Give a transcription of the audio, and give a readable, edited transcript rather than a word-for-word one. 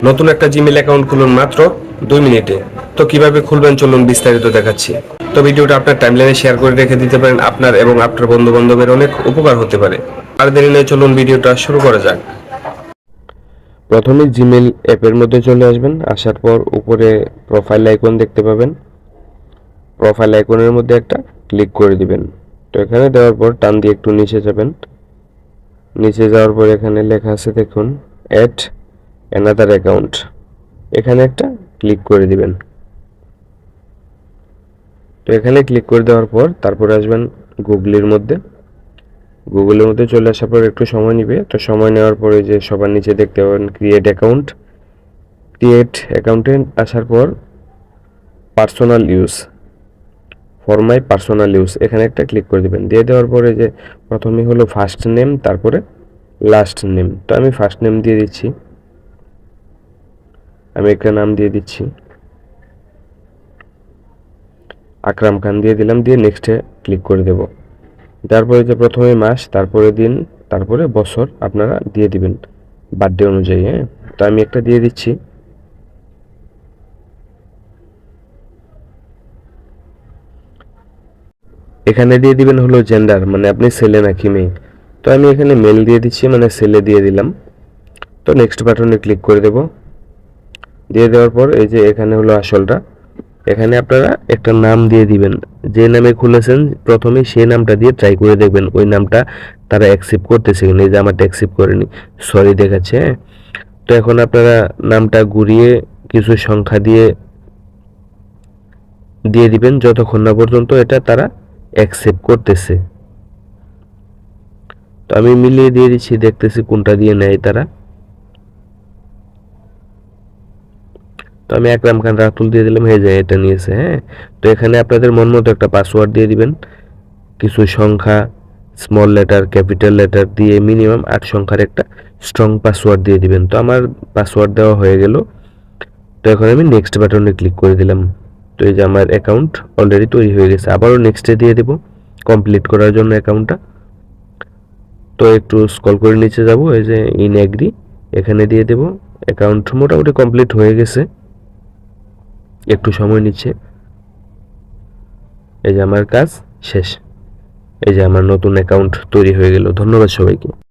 নতুন একটা Gmail account খুলুন মাত্র 2 মিনিটে। তো কিভাবে খুলবেন চলুন বিস্তারিত দেখাচ্ছি। তো ভিডিওটা আপনার টাইমলাইনে শেয়ার করে রেখে দিতে পারেন, আপনার এবং আপনার বন্ধু বান্ধবের অনেক উপকার হতে পারে। আর দেরি নয়, চলুন ভিডিওটা শুরু করা যাক। প্রথমে জিমেইল অ্যাপের মধ্যে চলে আসবেন। আসার পর উপরে প্রোফাইল আইকন দেখতে পাবেন। প্রোফাইল আইকনের মধ্যে একটা ক্লিক করে দিবেন। তো এখানে দেওয়ার পর টান দিয়ে একটু নিচে যাবেন। নিচে যাওয়ার পর এখানে লেখা আছে দেখুন, অ্যাড অ্যানাদার অ্যাকাউন্ট। এখানে একটা ক্লিক করে দিবেন। তো এখানে ক্লিক করে দেওয়ার পর তারপরে আসবেন গুগলের মধ্যে চলে আসার পর একটু সময় নিবে। তো সময় নেওয়ার পরে যে সবার নিচে দেখতে পাবেন ক্রিয়েট অ্যাকাউন্টে আসার পর পার্সোনাল ইউজ এখানে একটা ক্লিক করে দিবেন। দিয়ে দেওয়ার পরে যে প্রথমে হলো ফার্স্ট নেম, তারপরে লাস্ট নেম। তো আমি ফার্স্ট নেম দিয়ে দিচ্ছি, আমি একটা নাম দিয়ে দিচ্ছি, আকরাম খান দিয়ে দিলাম। দিয়ে নেক্সটে ক্লিক করে দেব। তারপরে যে প্রথমে মাস, তারপরে দিন, তারপরে বছর আপনারা দিয়ে দিবেন বার্থডে অনুযায়ী। হ্যাঁ, তো আমি একটা দিয়ে দিচ্ছি। এখানে দিয়ে দিবেন হলো জেন্ডার, মানে আপনি ছেলে নাকি মেয়ে। তো আমি এখানে মেল দিয়ে দিচ্ছি, মানে ছেলে দিয়ে দিলাম। তো নেক্সট বাটনে ক্লিক করে দেব। দিয়ে দেওয়ার পর এই যে এখানে হলো আসলটা, এখানে আপনারা একটা নাম দিয়ে দিবেন। যে নামে খুলেছেন প্রথমে সেই নামটা দিয়ে ট্রাই করে দেখবেন ওই নামটা তারা অ্যাকসেপ্ট করতেছে কিনা। এই যে আমারটা অ্যাকসেপ্ট করেনি, সরি দেখাচ্ছে। হ্যাঁ, তো এখন আপনারা নামটা ঘুরিয়ে কিছু সংখ্যা দিয়ে দিয়ে দিবেন যতক্ষণ না পর্যন্ত এটা তারা অ্যাকসেপ্ট করতেছে। তো আমি মিলিয়ে দিয়ে দিচ্ছি, দেখতেছি কোনটা দিয়ে নেয় তারা। তো আমি আকরাম খান রাতুল দিয়ে দিলাম, হয়ে যায়, এটা নিয়েছে। হ্যাঁ, তো এখানে আপনাদের মন মতো একটা পাসওয়ার্ড দিয়ে দিবেন। কিছু সংখ্যা, স্মল লেটার, ক্যাপিটাল লেটার দিয়ে মিনিমাম 8 সংখ্যার একটা স্ট্রং পাসওয়ার্ড দিয়ে দিবেন। তো আমার পাসওয়ার্ড দেওয়া হয়ে গেল। তো এখন আমি নেক্সট বাটনে ক্লিক করে দিলাম। তো এই যে আমার অ্যাকাউন্ট অলরেডি তৈরি হয়ে গেছে। আবারও নেক্সটে দিয়ে দেব কমপ্লিট করার জন্য অ্যাকাউন্টটা। তো একটু স্ক্রল করে নিচে যাব, এই যে ইন এগ্রি এখানে দিয়ে দেব। অ্যাকাউন্ট মোটামুটি কমপ্লিট হয়ে গেছে, একটু সময় নিচ্ছে। এই যে আমার কাজ শেষ। এই যে আমার নতুন অ্যাকাউন্ট তৈরি হয়ে গেল। ধন্যবাদ সবাইকে।